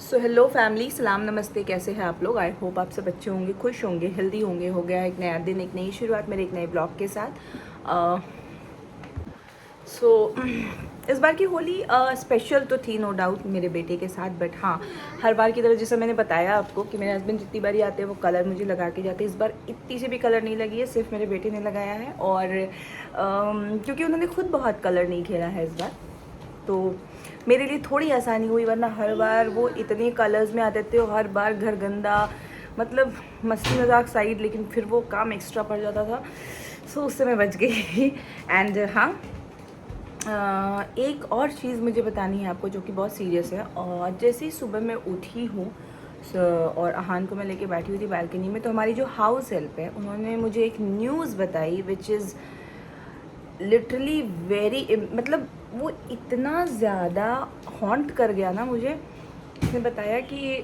So hello family, सलाम नमस्ते। कैसे हैं आप लोग? आई होप आप सब अच्छे होंगे, खुश होंगे, हेल्दी होंगे। हो गया एक नया दिन, एक नई शुरुआत मेरे एक नए ब्लॉग के साथ। सो इस बार की होली स्पेशल तो थी नो डाउट मेरे बेटे के साथ, बट हाँ, हर बार की तरह जैसे मैंने बताया आपको कि मेरे हस्बैंड जितनी बारी आते हैं वो कलर मुझे लगा के जाते हैं। इस बार इतनी सी भी कलर नहीं लगी है, सिर्फ मेरे बेटे ने लगाया है। और क्योंकि उन्होंने खुद बहुत कलर नहीं खेला है इस बार, तो मेरे लिए थोड़ी आसानी हुई, वरना हर बार वो इतने कलर्स में आते थे और हर बार घर गंदा, मतलब मस्ती मजाक साइड, लेकिन फिर वो काम एक्स्ट्रा पड़ जाता था। सो उससे मैं बच गई। एंड हाँ, एक और चीज़ मुझे बतानी है आपको जो कि बहुत सीरियस है। और जैसे ही सुबह मैं उठी हूँ और अहान को मैं लेके बैठी हुई थी बालकनी में, तो हमारी जो हाउस हेल्प है उन्होंने मुझे एक न्यूज़ बताई विच इज़ लिटरली वेरी, मतलब वो इतना ज़्यादा हॉन्ट कर गया ना मुझे। उसने बताया कि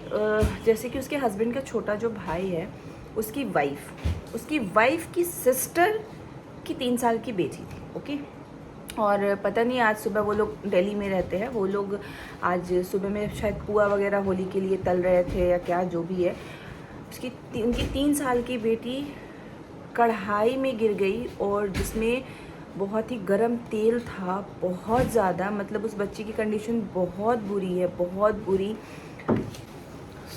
जैसे कि उसके हस्बैंड का छोटा जो भाई है, उसकी वाइफ की सिस्टर की 3 साल की बेटी थी। ओके, और पता नहीं आज सुबह, वो लोग दिल्ली में रहते हैं, वो लोग आज सुबह में शायद पुआ वगैरह होली के लिए तल रहे थे या क्या जो भी है, उनकी 3 साल की बेटी कढ़ाई में गिर गई, और जिसमें बहुत ही गर्म तेल था, बहुत ज़्यादा, मतलब उस बच्ची की कंडीशन बहुत बुरी है, बहुत बुरी।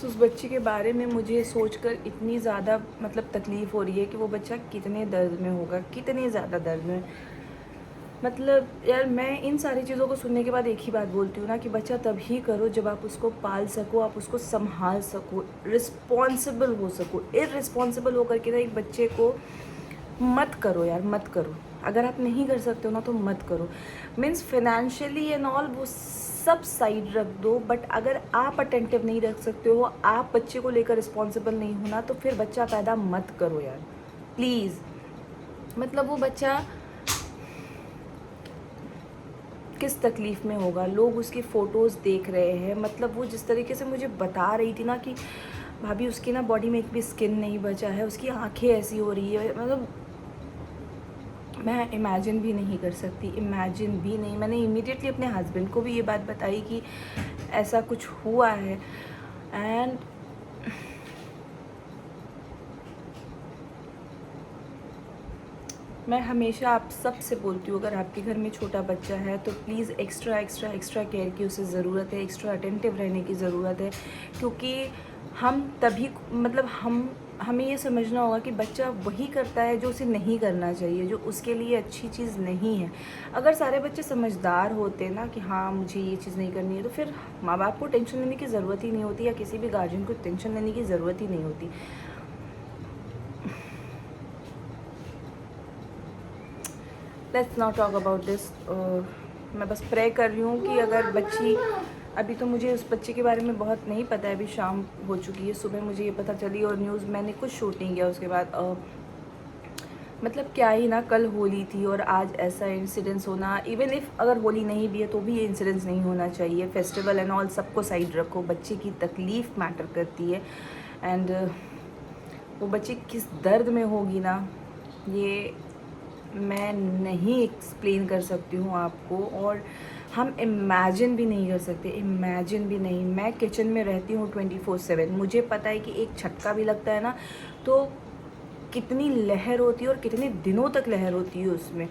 उस बच्ची के बारे में मुझे सोचकर इतनी ज़्यादा मतलब तकलीफ़ हो रही है कि वो बच्चा कितने दर्द में होगा, कितने ज़्यादा दर्द में। मतलब यार, मैं इन सारी चीज़ों को सुनने के बाद एक ही बात बोलती हूँ ना कि बच्चा तभी करो जब आप उसको पाल सको, आप उसको संभाल सको, रिस्पॉन्सिबल हो सको। इररिस्पॉन्सिबल होकर के ना एक बच्चे को मत करो यार, मत करो। अगर आप नहीं कर सकते हो ना तो मत करो। मीन्स फाइनेंशियली एंड ऑल वो सब साइड रख दो, बट अगर आप अटेंटिव नहीं रख सकते हो, आप बच्चे को लेकर रिस्पॉन्सिबल नहीं होना, तो फिर बच्चा पैदा मत करो यार, प्लीज़। मतलब वो बच्चा किस तकलीफ़ में होगा, लोग उसकी फ़ोटोज़ देख रहे हैं। मतलब वो जिस तरीके से मुझे बता रही थी ना कि भाभी उसकी ना बॉडी में एक भी स्किन नहीं बचा है, उसकी आंखें ऐसी हो रही है, मतलब मैं इमेजिन भी नहीं कर सकती, इमेजिन भी नहीं। मैंने इमीडिएटली अपने हस्बैंड को भी ये बात बताई कि ऐसा कुछ हुआ है। एंड मैं हमेशा आप सब से बोलती हूँ, अगर आपके घर में छोटा बच्चा है तो please extra extra extra care की उसे ज़रूरत है, एक्स्ट्रा अटेंटिव रहने की ज़रूरत है। क्योंकि हम तभी, मतलब हमें ये समझना होगा कि बच्चा वही करता है जो उसे नहीं करना चाहिए, जो उसके लिए अच्छी चीज़ नहीं है। अगर सारे बच्चे समझदार होते ना कि हाँ मुझे ये चीज़ नहीं करनी है, तो फिर माँ बाप को टेंशन लेने की ज़रूरत ही नहीं होती, या किसी भी गार्जियन को टेंशन लेने की ज़रूरत ही नहीं होती। Let's not talk about this. मैं बस प्रे कर रही हूँ कि अगर बच्ची, अभी तो मुझे उस बच्चे के बारे में बहुत नहीं पता है, अभी शाम हो चुकी है, सुबह मुझे ये पता चली, और न्यूज़ मैंने कुछ शूट नहीं किया उसके बाद। मतलब क्या ही ना, कल होली थी और आज ऐसा इंसिडेंस होना, इवन इफ़ अगर होली नहीं भी है तो भी ये इंसिडेंस नहीं होना चाहिए। फेस्टिवल एंड ऑल सबको साइड रखो, बच्चे की तकलीफ़ मैटर करती है। एंड वो बच्ची किस दर्द में होगी ना, ये मैं नहीं एक्सप्लेन कर सकती हूँ आपको, और हम इमेजिन भी नहीं कर सकते, इमेजिन भी नहीं। मैं किचन में रहती हूँ 24/7, मुझे पता है कि एक झटका भी लगता है ना तो कितनी लहर होती है और कितने दिनों तक लहर होती है उसमें।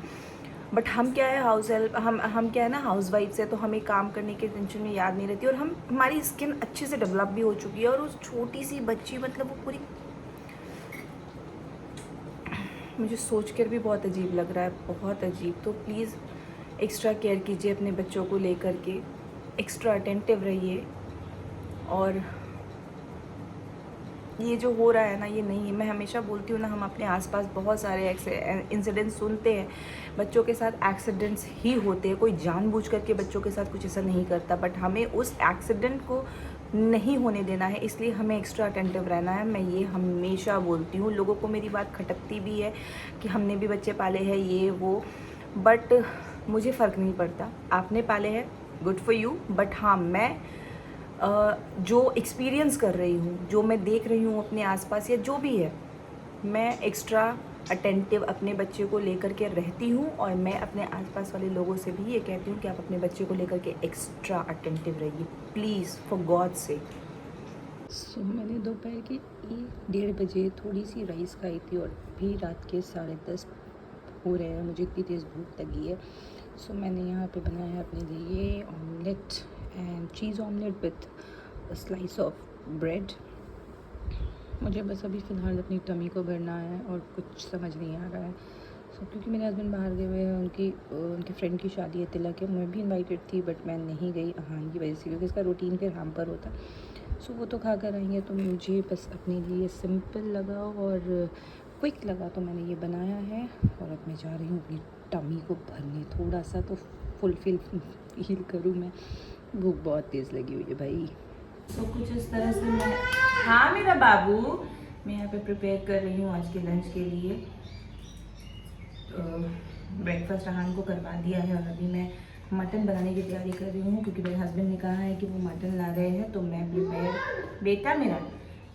बट हम क्या है, हाउस हेल्प, हम क्या है ना, हाउस वाइफ है, तो हमें काम करने की टेंशन में याद नहीं रहती, और हमारी स्किन अच्छे से डेवलप भी हो चुकी है। और उस छोटी सी बच्ची, मतलब वो पूरी, मुझे सोच कर भी बहुत अजीब लग रहा है, बहुत अजीब। तो प्लीज़ एक्स्ट्रा केयर कीजिए अपने बच्चों को लेकर के, एक्स्ट्रा अटेंटिव रहिए। और ये जो हो रहा है ना, ये नहीं है। मैं हमेशा बोलती हूँ ना, हम अपने आसपास बहुत सारे इंसिडेंट्स सुनते हैं, बच्चों के साथ एक्सीडेंट्स ही होते हैं, कोई जानबूझ करके बच्चों के साथ कुछ ऐसा नहीं करता, बट हमें उस एक्सीडेंट को नहीं होने देना है, इसलिए हमें एक्स्ट्रा अटेंटिव रहना है। मैं ये हमेशा बोलती हूँ, लोगों को मेरी बात खटकती भी है कि हमने भी बच्चे पाले हैं ये वो, बट मुझे फ़र्क नहीं पड़ता। आपने पाले हैं, गुड फॉर यू, बट हाँ, मैं जो एक्सपीरियंस कर रही हूँ, जो मैं देख रही हूँ अपने आसपास या जो भी है, मैं एक्स्ट्रा अटेंटिव अपने बच्चे को लेकर के रहती हूँ। और मैं अपने आसपास वाले लोगों से भी ये कहती हूँ कि आप अपने बच्चे को लेकर के एक्स्ट्रा अटेंटिव रहिए, प्लीज़, फॉर गॉड सेक। मैंने दोपहर के 1-1:30 बजे थोड़ी सी राइस खाई थी और भी रात के 10:30 हो रहे हैं, मुझे इतनी तेज़ भूख लगी है। मैंने यहाँ पे बनाया अपने लिए omelette and cheese omelette with slice of bread. मुझे बस अभी फ़िलहाल अपनी टमी को भरना है और कुछ समझ नहीं आ रहा है। क्योंकि मेरे हस्बैंड बाहर गए हुए हैं, उनके फ्रेंड की शादी है, तिलक है। मैं भी इनवाइटेड थी बट मैं नहीं गई अहान की वजह से, क्योंकि इसका रूटीन फिर हैम्पर होता। वो तो खा कर आएंगे, तो मुझे बस अपने लिए सिंपल लगा और क्विक लगा तो मैंने ये बनाया है। और अब मैं जा रही हूँ अपनी टमी को भरने, थोड़ा सा तो फुलफिल फील करूँ मैं। भूख बहुत तेज़ लगी हुई है भाई। कुछ इस तरह से मैं, हाँ मेरा बाबू, मैं यहाँ पे प्रिपेयर कर रही हूँ आज के लंच के लिए। ब्रेकफास्ट अहान को करवा दिया है और अभी मैं मटन बनाने की तैयारी कर रही हूँ, क्योंकि मेरे हस्बैंड ने कहा है कि वो मटन ला रहे हैं। तो मैं बेटा मेरा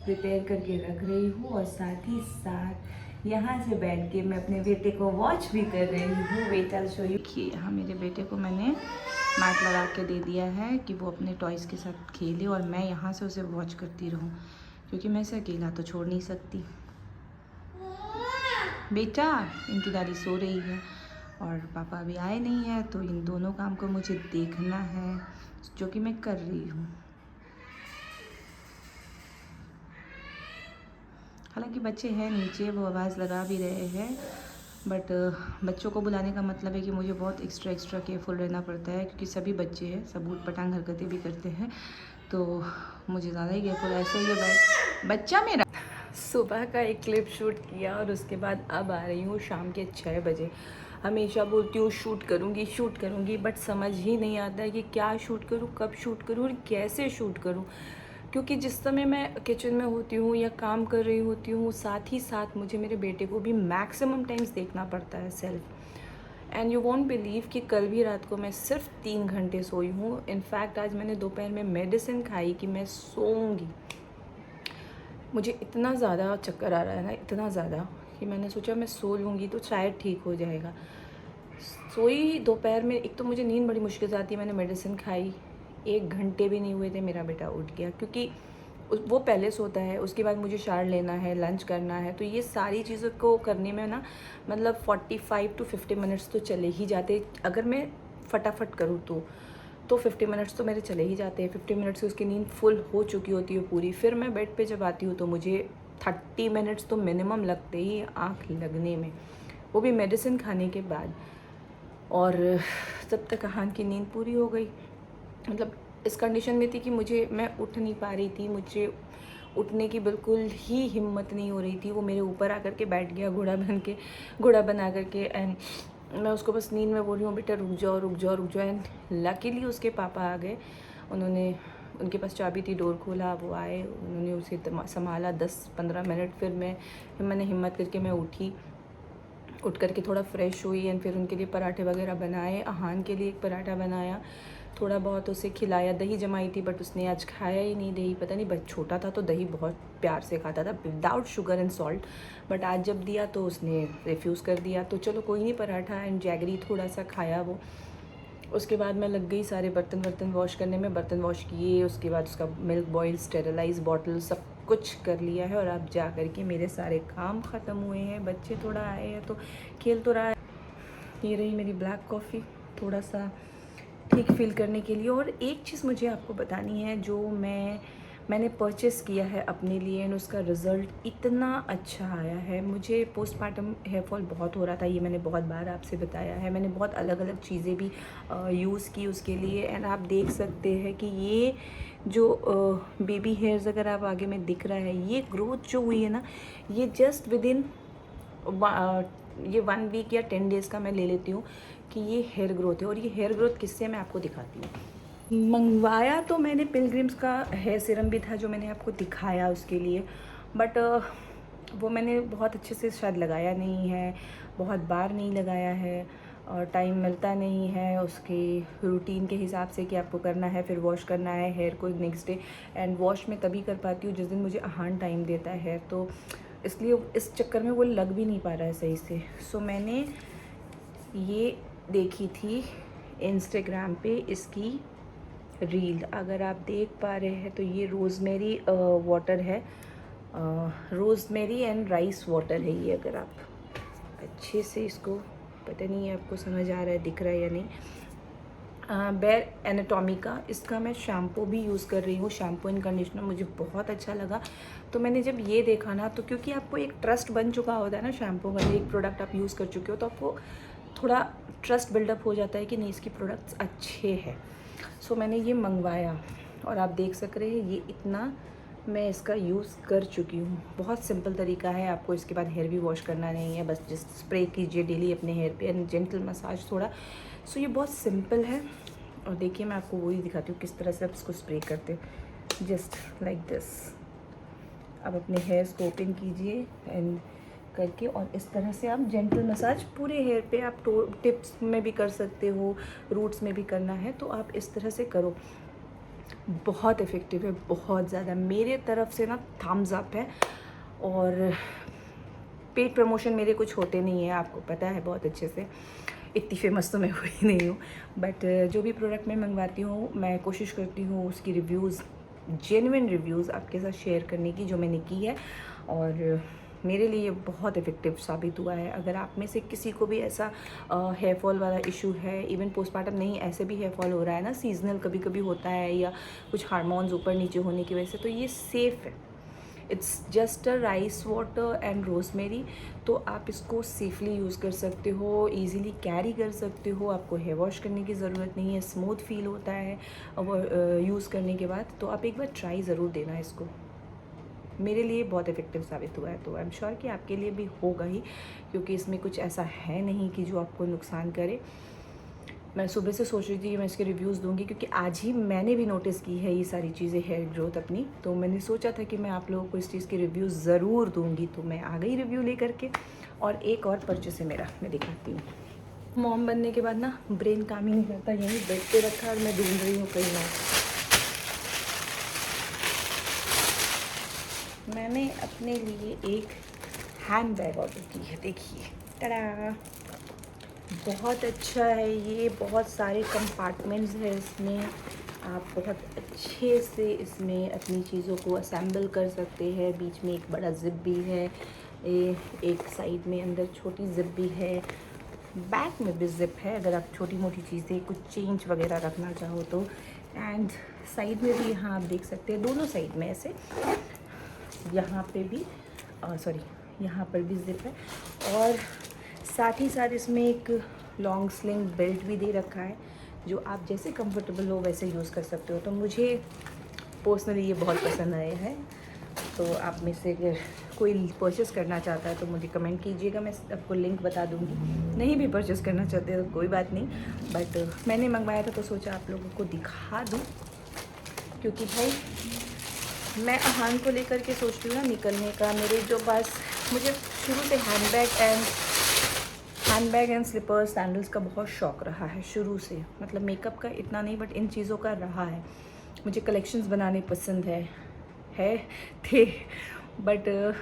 प्रिपेयर करके रख रही हूँ और साथ ही साथ यहाँ से बैठ के मैं अपने बेटे को वॉच भी कर रही हूँ। बेटा शो यू कि यहाँ मेरे बेटे को मैंने मैट लगा के दे दिया है कि वो अपने टॉयज़ के साथ खेले और मैं यहाँ से उसे वॉच करती रहूँ, क्योंकि मैं इसे अकेला तो छोड़ नहीं सकती। बेटा, इनकी दादी सो रही है और पापा अभी आए नहीं हैं, तो इन दोनों काम को मुझे देखना है, जो कि मैं कर रही हूँ। हालांकि बच्चे हैं नीचे, वो आवाज़ लगा भी रहे हैं, बट बच्चों को बुलाने का मतलब है कि मुझे बहुत एक्स्ट्रा केयरफुल रहना पड़ता है, क्योंकि सभी बच्चे हैं, सब ऊट पटांग हरकतें भी करते हैं, तो मुझे ज़्यादा ही केयरफुल। ऐसे ही बच्चा मेरा सुबह का एक क्लिप शूट किया और उसके बाद अब आ रही हूँ शाम के 6 बजे। हमेशा बोलती हूँ शूट करूँगी, बट समझ ही नहीं आता है कि क्या शूट करूँ, कब शूट करूँ और कैसे शूट करूँ, क्योंकि जिस समय मैं किचन में होती हूँ या काम कर रही होती हूँ, साथ ही साथ मुझे मेरे बेटे को भी मैक्सिमम टाइम्स देखना पड़ता है self. And you won't believe कि कल भी रात को मैं सिर्फ 3 घंटे सोई हूँ। इनफैक्ट आज मैंने दोपहर में मेडिसिन खाई कि मैं सोऊंगी। मुझे इतना ज़्यादा चक्कर आ रहा है ना, इतना ज़्यादा, कि मैंने सोचा मैं सो लूँगी तो शायद ठीक हो जाएगा। सोई दोपहर में, एक तो मुझे नींद बड़ी मुश्किल से आती है। मैंने मेडिसिन खाई, 1 घंटे भी नहीं हुए थे मेरा बेटा उठ गया, क्योंकि वो पहले सोता है, उसके बाद मुझे शावर लेना है, लंच करना है, तो ये सारी चीज़ों को करने में ना मतलब 45 to 50 मिनट्स तो चले ही जाते, अगर मैं फटाफट करूँ तो 50 मिनट्स तो मेरे चले ही जाते हैं। 50 मिनट्स से उसकी नींद फुल हो चुकी होती है पूरी। फिर मैं बेड पे जब आती हूँ तो मुझे 30 मिनट्स तो मिनिमम लगते ही आँख लगने में, वो भी मेडिसिन खाने के बाद। और तब तक अहान की नींद पूरी हो गई। मतलब इस कंडीशन में थी कि मैं उठ नहीं पा रही थी, मुझे उठने की बिल्कुल ही हिम्मत नहीं हो रही थी। वो मेरे ऊपर आकर के बैठ गया घोड़ा बना करके, एंड मैं उसको बस नींद में बोल रही हूँ बेटा रुक जाओ। एंड लकीली उसके पापा आ गए, उनके पास चाबी थी, डोर खोला, वो आए, उन्होंने उसे संभाला 10-15 मिनट। फिर मैंने हिम्मत करके मैं उठ करके थोड़ा फ्रेश हुई एंड फिर उनके लिए पराठे वगैरह बनाए। अहान के लिए एक पराठा बनाया, थोड़ा बहुत उसे खिलाया। दही जमाई थी बट उसने आज खाया ही नहीं दही, पता नहीं, बस छोटा था तो दही बहुत प्यार से खाता था without sugar and salt, but आज जब दिया तो उसने रिफ्यूज़ कर दिया। तो चलो कोई नहीं, पराठा एंड जैगरी थोड़ा सा खाया वो। उसके बाद मैं लग गई सारे बर्तन वॉश करने में, बर्तन वॉश किए, उसके बाद उसका मिल्क बॉयल, स्टेरलाइज बॉटल सब कुछ कर लिया है। और अब जा कर के मेरे सारे काम ख़त्म हुए हैं। बच्चे थोड़ा आए हैं तो खेल तो रहा है। ये रही मेरी ब्लैक कॉफ़ी, थोड़ा सा ठीक फील करने के लिए। और एक चीज़ मुझे आपको बतानी है, जो मैंने परचेस किया है अपने लिए एंड उसका रिज़ल्ट इतना अच्छा आया है। मुझे पोस्टमार्टम हेयर फॉल बहुत हो रहा था, ये मैंने बहुत बार आपसे बताया है। मैंने बहुत अलग अलग चीज़ें भी यूज़ की उसके लिए, एंड आप देख सकते हैं कि ये जो बेबी हेयर्स अगर आप आगे में दिख रहा है, ये ग्रोथ जो हुई है ना, ये जस्ट विदिन ये 1 वीक या 10 डेज़ का मैं ले लेती हूँ कि ये हेयर ग्रोथ है। और ये हेयर ग्रोथ किससे, मैं आपको दिखाती हूँ। मंगवाया तो मैंने पिलग्रिम्स का हेयर सीरम भी था जो मैंने आपको दिखाया उसके लिए, बट वो मैंने बहुत अच्छे से शायद लगाया नहीं है, बहुत बार नहीं लगाया है, और टाइम मिलता नहीं है उसके रूटीन के हिसाब से कि आपको करना है, फिर वॉश करना है हेयर को नेक्स्ट डे। एंड वॉश मैं तभी कर पाती हूँ जिस दिन मुझे अहान टाइम देता है, तो इसलिए इस चक्कर में वो लग भी नहीं पा रहा है सही से। सो मैंने ये देखी थी इंस्टाग्राम पे इसकी रील अगर आप देख पा रहे हैं तो ये रोज़मेरी वाटर है, रोज़मेरी एंड राइस वाटर है ये। अगर आप अच्छे से इसको, पता नहीं है आपको समझ आ रहा है, दिख रहा है या नहीं। बेयर एनाटॉमी का इसका मैं शैम्पू भी यूज़ कर रही हूँ, शैम्पू एंड कंडीशनर मुझे बहुत अच्छा लगा। तो मैंने जब ये देखा ना, तो क्योंकि आपको एक ट्रस्ट बन चुका होता है ना शैम्पू का, एक प्रोडक्ट आप यूज़ कर चुके हो तो आपको थोड़ा ट्रस्ट बिल्डअप हो जाता है कि नहीं इसकी प्रोडक्ट्स अच्छे हैं। सो मैंने ये मंगवाया और आप देख सक रहे हैं ये इतना मैं इसका यूज़ कर चुकी हूँ। बहुत सिंपल तरीका है, आपको इसके बाद हेयर भी वॉश करना नहीं है, बस जस्ट स्प्रे कीजिए डेली अपने हेयर पे एंड जेंटल मसाज थोड़ा। सो ये बहुत सिंपल है। और देखिए मैं आपको वही दिखाती हूँ किस तरह से आप इसको स्प्रे करते हैं, जस्ट लाइक दिस। आप अपने हेयर्स को ओपन कीजिए एंड करके, और इस तरह से आप जेंटल मसाज पूरे हेयर पे, आप टिप्स में भी कर सकते हो, रूट्स में भी करना है तो आप इस तरह से करो। बहुत इफ़ेक्टिव है, बहुत ज़्यादा। मेरे तरफ से ना थम्स अप है। और पेड प्रमोशन मेरे कुछ होते नहीं है, आपको पता है बहुत अच्छे से, इतनी फेमस तो मैं हुई नहीं हूँ। बट जो भी प्रोडक्ट मैं मंगवाती हूँ मैं कोशिश करती हूँ उसकी रिव्यूज़, जेन्युइन रिव्यूज़ आपके साथ शेयर करने की, जो मैंने की है। और मेरे लिए बहुत इफ़ेक्टिव साबित हुआ है। अगर आप में से किसी को भी ऐसा हेयर फॉल वाला इशू है, इवन पोस्टमार्टम नहीं, ऐसे भी हेयर फॉल हो रहा है ना, सीजनल कभी कभी होता है, या कुछ हार्मोन्स ऊपर नीचे होने की वजह से, तो ये सेफ़ है। It's just a rice water and rosemary. तो आप इसको सेफली यूज़ कर सकते हो, इजीली कैरी कर सकते हो, आपको हेयर वॉश करने की ज़रूरत नहीं है, स्मूथ फील होता है यूज़ करने के बाद। तो आप एक बार ट्राई ज़रूर देना इसको, मेरे लिए बहुत इफ़ेक्टिव साबित हुआ है। तो आई एम श्योर कि आपके लिए भी होगा ही, क्योंकि इसमें कुछ ऐसा है नहीं कि जो आपको नुकसान करे। मैं सुबह से सोच रही थी कि मैं इसके रिव्यूज़ दूंगी, क्योंकि आज ही मैंने भी नोटिस की है ये सारी चीज़ें, हेयर ग्रोथ अपनी। तो मैंने सोचा था कि मैं आप लोगों को इस चीज़ के रिव्यूज़ ज़रूर दूंगी। तो मैं आ गई रिव्यू ले करके। और एक और परचेस है मेरा, मैं दिखाती हूँ। मॉम बनने के बाद ना ब्रेन काम ही नहीं करता, यहीं बेड पे रखा और मैं ढूंढ रही हूँ कहीं ना। मैंने अपने लिए एक हैंड बैग ऑर्डर की है, देखिए, टड़ा। बहुत अच्छा है ये, बहुत सारे कंपार्टमेंट्स हैं इसमें, आप बहुत अच्छे से इसमें अपनी चीज़ों को असेंबल कर सकते हैं। बीच में एक बड़ा जिप भी है, एक साइड में अंदर छोटी जिप भी है, बैक में भी जिप है अगर आप छोटी मोटी चीज़ें कुछ चेंज वगैरह रखना चाहो तो। एंड साइड में भी यहाँ आप देख सकते हैं, दोनों साइड में ऐसे, यहाँ पे भी सॉरी यहाँ पर भी जिप है। और साथ ही साथ इसमें एक लॉन्ग स्लिंग बेल्ट भी दे रखा है, जो आप जैसे कंफर्टेबल हो वैसे यूज़ कर सकते हो। तो मुझे पर्सनली ये बहुत पसंद आया है। तो आप में से अगर कोई परचेज़ करना चाहता है तो मुझे कमेंट कीजिएगा, मैं आपको लिंक बता दूँगी। नहीं भी परचेज़ करना चाहते तो कोई बात नहीं, बट मैंने मंगवाया था तो सोचा आप लोगों को दिखा दूँ। क्योंकि भाई मैं अहान को लेकर के सोचती हूँ ना निकलने का, मेरे जो पास, मुझे शुरू से हैंडबैग एंड स्लीपर्स सैंडल्स का बहुत शौक़ रहा है शुरू से। मतलब मेकअप का इतना नहीं, बट इन चीज़ों का रहा है। मुझे कलेक्शंस बनाने पसंद है थे, बट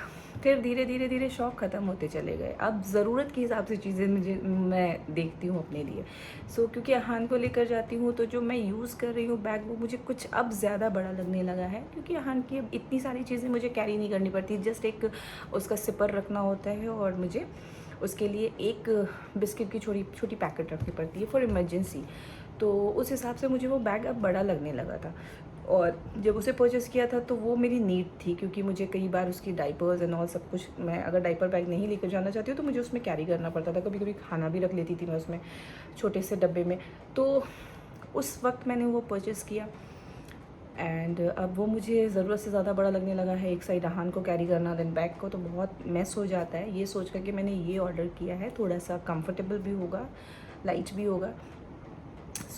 फिर धीरे धीरे शौक़ ख़त्म होते चले गए। अब ज़रूरत के हिसाब से चीज़ें मैं देखती हूँ अपने लिए। क्योंकि अहान को लेकर जाती हूँ तो जो मैं यूज़ कर रही हूँ बैग, वो मुझे कुछ अब ज़्यादा बड़ा लगने लगा है, क्योंकि अहान की अब इतनी सारी चीज़ें मुझे कैरी नहीं करनी पड़ती। जस्ट एक उसका सिपर रखना होता है और मुझे उसके लिए एक बिस्किट की छोटी पैकेट रखनी पड़ती है फॉर इमरजेंसी। तो उस हिसाब से मुझे वो बैग अब बड़ा लगने लगा था। और जब उसे परचेज़ किया था तो वो मेरी नीड थी, क्योंकि मुझे कई बार उसकी डाइपर्स एंड ऑल सब कुछ, मैं अगर डाइपर बैग नहीं लेकर जाना चाहती हूँ तो मुझे उसमें कैरी करना पड़ता था। कभी कभी खाना भी रख लेती थी मैं उसमें, छोटे से डब्बे में। तो उस वक्त मैंने वो परचेज़ किया एंड अब वो मुझे ज़रूरत से ज़्यादा बड़ा लगने लगा है। एक साइड अहान को कैरी करना, देन बैग को, तो बहुत मैस हो जाता है। ये सोच कर के मैंने ये ऑर्डर किया है, थोड़ा सा कंफर्टेबल भी होगा, लाइट भी होगा।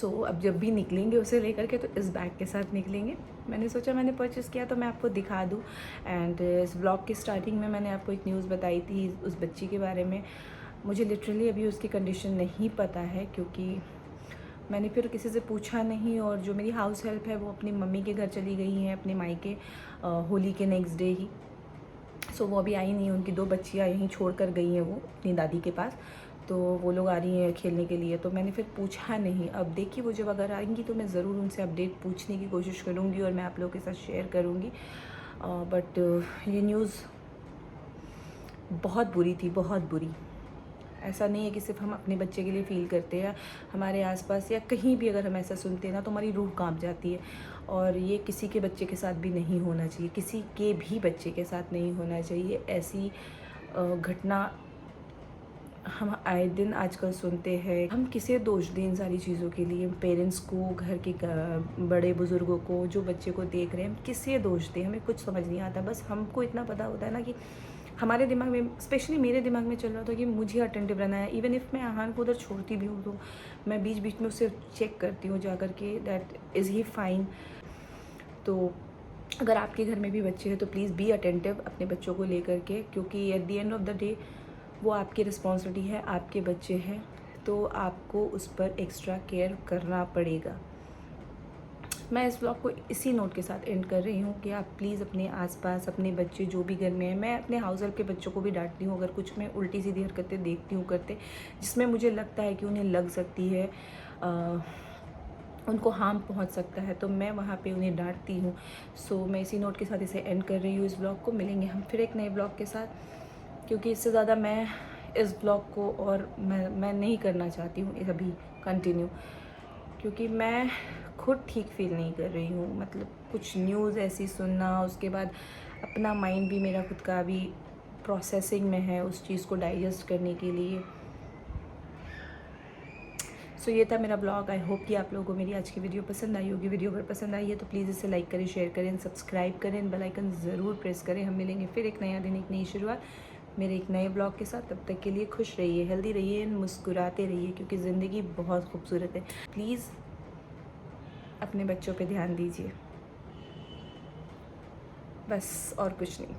अब जब भी निकलेंगे उसे लेकर के तो इस बैग के साथ निकलेंगे। मैंने सोचा मैंने परचेज़ किया तो मैं आपको दिखा दूँ। एंड इस ब्लॉग की स्टार्टिंग में मैंने आपको एक न्यूज़ बताई थी उस बच्ची के बारे में। मुझे लिटरली अभी उसकी कंडीशन नहीं पता है, क्योंकि मैंने फिर किसी से पूछा नहीं। और जो मेरी हाउस हेल्प है वो अपनी मम्मी के घर चली गई हैं, अपने मायके, होली के नेक्स्ट डे ही। वो अभी आई नहीं, उनकी 2 बच्चियाँ यहीं छोड़ कर गई हैं वो अपनी दादी के पास। तो वो लोग आ रही हैं खेलने के लिए, तो मैंने फिर पूछा नहीं। अब देखिए वो जब अगर आएंगी तो मैं ज़रूर उनसे अपडेट पूछने की कोशिश करूँगी और मैं आप लोगों के साथ शेयर करूँगी। बट ये न्यूज़ बहुत बुरी थी, बहुत बुरी। ऐसा नहीं है कि सिर्फ हम अपने बच्चे के लिए फ़ील करते हैं, हमारे आसपास या कहीं भी अगर हम ऐसा सुनते हैं ना तो हमारी रूह कांप जाती है। और ये किसी के बच्चे के साथ भी नहीं होना चाहिए, किसी के भी बच्चे के साथ नहीं होना चाहिए। ऐसी घटना हम आए दिन आजकल सुनते हैं। हम किसे दोष दें इन सारी चीज़ों के लिए? पेरेंट्स को, घर के बड़े बुज़ुर्गों को, जो बच्चे को देख रहे हैं, हम किसे दोष दें? हमें कुछ समझ नहीं आता। बस हमको इतना पता होता है ना कि हमारे दिमाग में, स्पेशली मेरे दिमाग में चल रहा था कि मुझे अटेंटिव रहना है। इवन इफ़ मैं आहान को उधर छोड़ती भी हूँ तो मैं बीच बीच में उससे चेक करती हूँ जा कर के, दैट इज़ ही फाइन। तो अगर आपके घर में भी बच्चे हैं तो प्लीज़ बी अटेंटिव अपने बच्चों को लेकर के, क्योंकि at the end of the day वो आपकी रिस्पॉन्सिबिलिटी है, आपके बच्चे हैं, तो आपको उस पर एक्स्ट्रा केयर करना पड़ेगा। मैं इस ब्लॉग को इसी नोट के साथ एंड कर रही हूँ कि आप प्लीज़ अपने आसपास अपने बच्चे जो भी घर में हैं, मैं अपने हाउस हेल्प के बच्चों को भी डांटती हूँ अगर कुछ मैं उल्टी सीधी हरकतें देखती हूँ करते, जिसमें मुझे लगता है कि उन्हें लग सकती है, उनको हार्म पहुंच सकता है, तो मैं वहाँ पे उन्हें डांटती हूँ। सो मैं इसी नोट के साथ इसे एंड कर रही हूँ इस ब्लॉग को। मिलेंगे हम फिर एक नए ब्लॉग के साथ, क्योंकि इससे ज़्यादा मैं इस ब्लॉग को और मैं नहीं करना चाहती हूँ अभी कंटिन्यू, क्योंकि मैं खुद ठीक फील नहीं कर रही हूँ। मतलब कुछ न्यूज़ ऐसी सुनना, उसके बाद अपना माइंड भी मेरा खुद का भी प्रोसेसिंग में है उस चीज़ को डाइजेस्ट करने के लिए। सो ये था मेरा ब्लॉग। आई होप कि आप लोगों को मेरी आज की वीडियो पसंद आई होगी। वीडियो अगर पसंद आई है तो प्लीज़ इसे लाइक करें, शेयर करें, सब्सक्राइब करें, बेल आइकन ज़रूर प्रेस करें। हम मिलेंगे फिर एक नया दिन, एक नई शुरुआत मेरे एक नए ब्लॉग के साथ। तब तक के लिए खुश रहिए, हेल्दी रहिए, मुस्कुराते रहिए, क्योंकि ज़िंदगी बहुत खूबसूरत है। प्लीज़ अपने बच्चों पे ध्यान दीजिए, बस और कुछ नहीं।